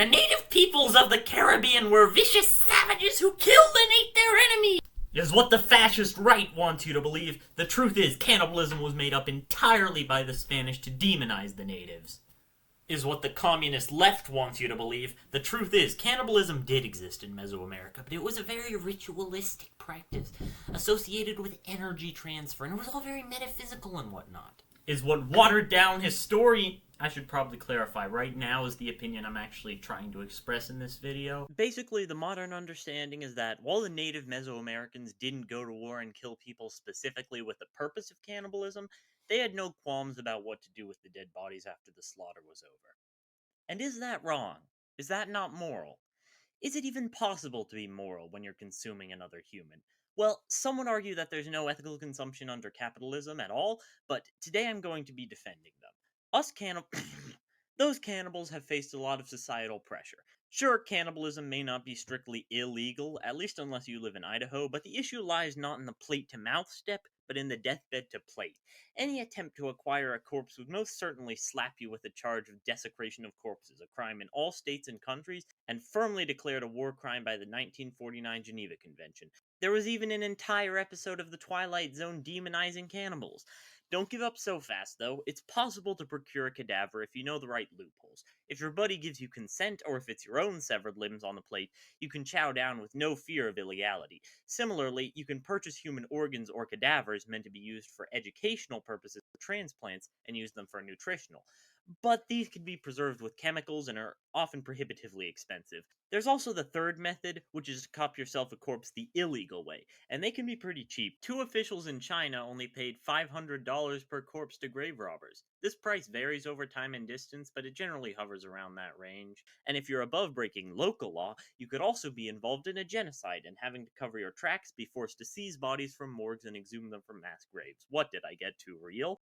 The native peoples of the Caribbean were vicious savages who killed and ate their enemies. Is what the fascist right wants you to believe. The truth is, cannibalism was made up entirely by the Spanish to demonize the natives. Is what the communist left wants you to believe. The truth is, cannibalism did exist in Mesoamerica, but it was a very ritualistic practice associated with energy transfer, and it was all very metaphysical and whatnot. Is what watered down history. I should probably clarify, right now is the opinion I'm actually trying to express in this video. Basically, the modern understanding is that while the native Mesoamericans didn't go to war and kill people specifically with the purpose of cannibalism, they had no qualms about what to do with the dead bodies after the slaughter was over. And is that wrong? Is that not moral? Is it even possible to be moral when you're consuming another human? Well, some would argue that there's no ethical consumption under capitalism at all, but today I'm going to be defending them. Us those cannibals have faced a lot of societal pressure. Sure, cannibalism may not be strictly illegal, at least unless you live in Idaho, but the issue lies not in the plate-to-mouth step, but in the deathbed-to-plate. Any attempt to acquire a corpse would most certainly slap you with a charge of desecration of corpses, a crime in all states and countries, and firmly declared a war crime by the 1949 Geneva Convention. There was even an entire episode of The Twilight Zone demonizing cannibals. Don't give up so fast, though. It's possible to procure a cadaver if you know the right loopholes. If your buddy gives you consent, or if it's your own severed limbs on the plate, you can chow down with no fear of illegality. Similarly, you can purchase human organs or cadavers meant to be used for educational purposes for transplants and use them for nutritional. But these can be preserved with chemicals and are often prohibitively expensive. There's also the third method, which is to cop yourself a corpse the illegal way, and they can be pretty cheap. Two officials in China only paid $500 per corpse to grave robbers. This price varies over time and distance, but it generally hovers around that range. And if you're above breaking local law, you could also be involved in a genocide and having to cover your tracks, be forced to seize bodies from morgues and exhume them from mass graves. What, did I get too real?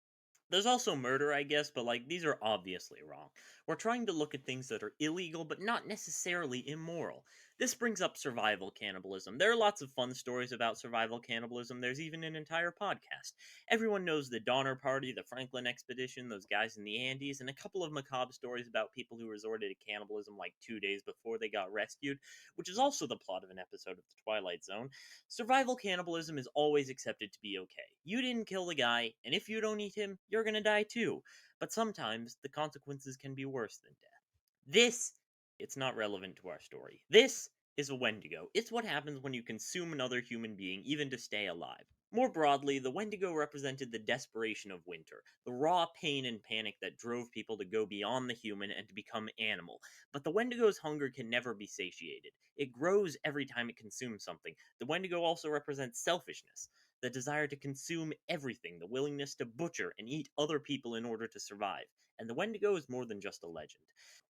There's also murder, I guess, but these are obviously wrong. We're trying to look at things that are illegal, but not necessarily immoral. This brings up survival cannibalism. There are lots of fun stories about survival cannibalism. There's even an entire podcast. Everyone knows the Donner Party, the Franklin Expedition, those guys in the Andes, and a couple of macabre stories about people who resorted to cannibalism 2 days before they got rescued, which is also the plot of an episode of The Twilight Zone. Survival cannibalism is always accepted to be okay. You didn't kill the guy, and if you don't eat him, you're gonna die too. But sometimes the consequences can be worse than death. It's not relevant to our story. This is a Wendigo. It's what happens when you consume another human being, even to stay alive. More broadly, the Wendigo represented the desperation of winter, the raw pain and panic that drove people to go beyond the human and to become animal. But the Wendigo's hunger can never be satiated. It grows every time it consumes something. The Wendigo also represents selfishness, the desire to consume everything, the willingness to butcher and eat other people in order to survive. And the Wendigo is more than just a legend.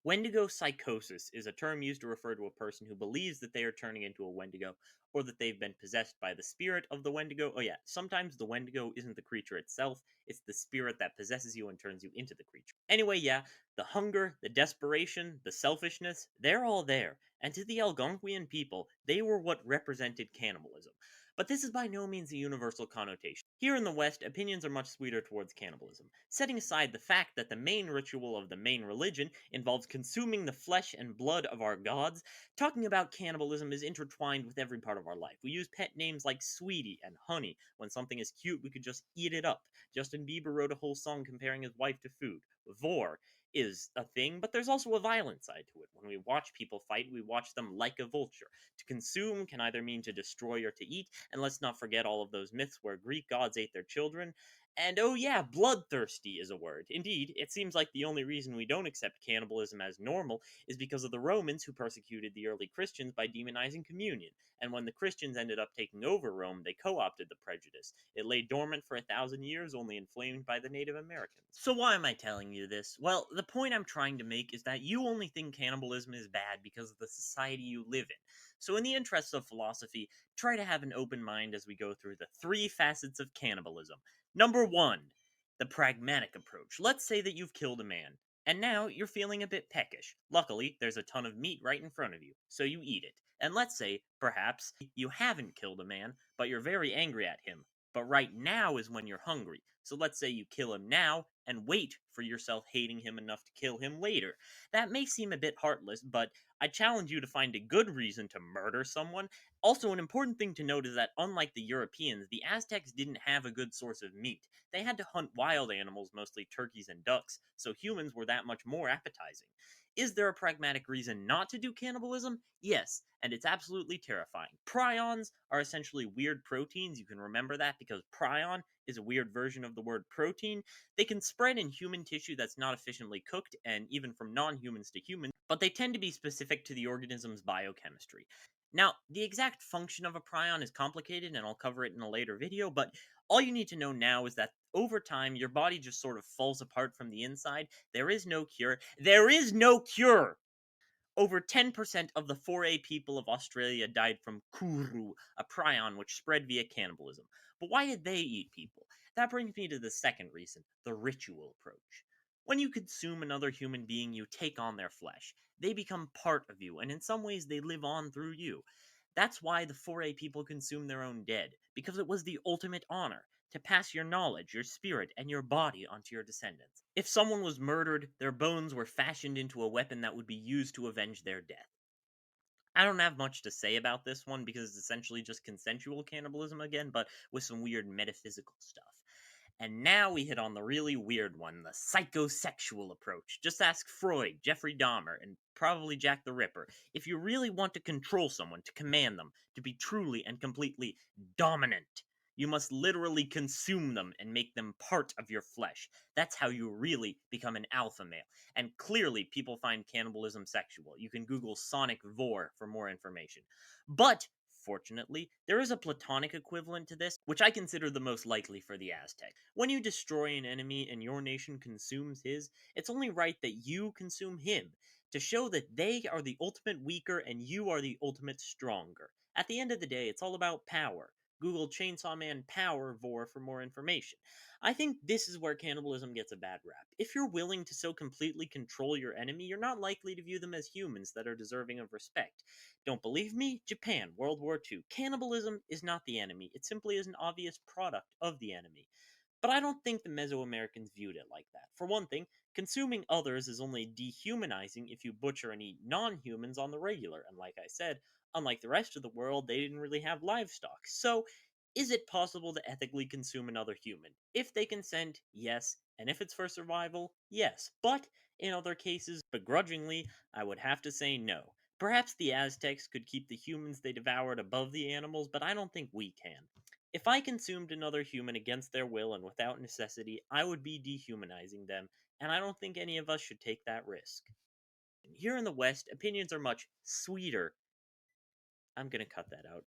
Wendigo psychosis is a term used to refer to a person who believes that they are turning into a Wendigo, or that they've been possessed by the spirit of the Wendigo. Oh yeah, sometimes the Wendigo isn't the creature itself, it's the spirit that possesses you and turns you into the creature. Anyway, yeah, the hunger, the desperation, the selfishness, they're all there, and to the Algonquian people, they were what represented cannibalism. But this is by no means a universal connotation. Here in the West, opinions are much sweeter towards cannibalism. Setting aside the fact that the main ritual of the main religion involves consuming the flesh and blood of our gods, talking about cannibalism is intertwined with every part of our life. We use pet names like Sweetie and Honey. When something is cute, we could just eat it up. Justin Bieber wrote a whole song comparing his wife to food. Vor is a thing, but there's also a violent side to it. When we watch people fight, we watch them like a vulture. To consume can either mean to destroy or to eat, and let's not forget all of those myths where Greek gods ate their children. And oh yeah, bloodthirsty is a word. Indeed, it seems like the only reason we don't accept cannibalism as normal is because of the Romans who persecuted the early Christians by demonizing communion. And when the Christians ended up taking over Rome, they co-opted the prejudice. It lay dormant for 1,000 years, only inflamed by the Native Americans. So why am I telling you this? Well, the point I'm trying to make is that you only think cannibalism is bad because of the society you live in. So in the interests of philosophy, try to have an open mind as we go through the 3 facets of cannibalism. Number 1, the pragmatic approach. Let's say that you've killed a man, and now you're feeling a bit peckish. Luckily, there's a ton of meat right in front of you, so you eat it. And let's say, perhaps, you haven't killed a man, but you're very angry at him. But right now is when you're hungry. So let's say you kill him now and wait for yourself hating him enough to kill him later. That may seem a bit heartless, but I challenge you to find a good reason to murder someone. Also, an important thing to note is that unlike the Europeans, the Aztecs didn't have a good source of meat. They had to hunt wild animals, mostly turkeys and ducks, so humans were that much more appetizing. Is there a pragmatic reason not to do cannibalism? Yes, and it's absolutely terrifying. Prions are essentially weird proteins. You can remember that because prion is a weird version of the word protein. They can spread in human tissue that's not efficiently cooked, and even from non humans to humans, but they tend to be specific to the organism's biochemistry. Now, the exact function of a prion is complicated, and I'll cover it in a later video, but all you need to know now is that over time, your body just sort of falls apart from the inside. There is no cure. There is no cure! Over 10% of the 4A people of Australia died from kuru, a prion which spread via cannibalism. But why did they eat people? That brings me to the second reason, the ritual approach. When you consume another human being, you take on their flesh. They become part of you, and in some ways, they live on through you. That's why the 4A people consume their own dead, because it was the ultimate honor to pass your knowledge, your spirit, and your body onto your descendants. If someone was murdered, their bones were fashioned into a weapon that would be used to avenge their death. I don't have much to say about this one because it's essentially just consensual cannibalism again, but with some weird metaphysical stuff. And now we hit on the really weird one, the psychosexual approach. Just ask Freud, Jeffrey Dahmer, and probably Jack the Ripper. If you really want to control someone, to command them, to be truly and completely dominant, you must literally consume them and make them part of your flesh. That's how you really become an alpha male. And clearly, people find cannibalism sexual. You can Google Sonic Vor for more information. But fortunately, there is a platonic equivalent to this, which I consider the most likely for the Aztecs. When you destroy an enemy and your nation consumes his, it's only right that you consume him, to show that they are the ultimate weaker and you are the ultimate stronger. At the end of the day, it's all about power. Google Chainsaw Man Power Vor for more information. I think this is where cannibalism gets a bad rap. If you're willing to so completely control your enemy, you're not likely to view them as humans that are deserving of respect. Don't believe me? Japan, World War II. Cannibalism is not the enemy, it simply is an obvious product of the enemy. But I don't think the Mesoamericans viewed it like that. For one thing, consuming others is only dehumanizing if you butcher and eat non humans on the regular, and like I said, unlike the rest of the world, they didn't really have livestock. So, is it possible to ethically consume another human? If they consent, yes, and if it's for survival, yes. But in other cases, begrudgingly, I would have to say no. Perhaps the Aztecs could keep the humans they devoured above the animals, but I don't think we can. If I consumed another human against their will and without necessity, I would be dehumanizing them, and I don't think any of us should take that risk. Here in the West, opinions are much sweeter. I'm gonna cut that out.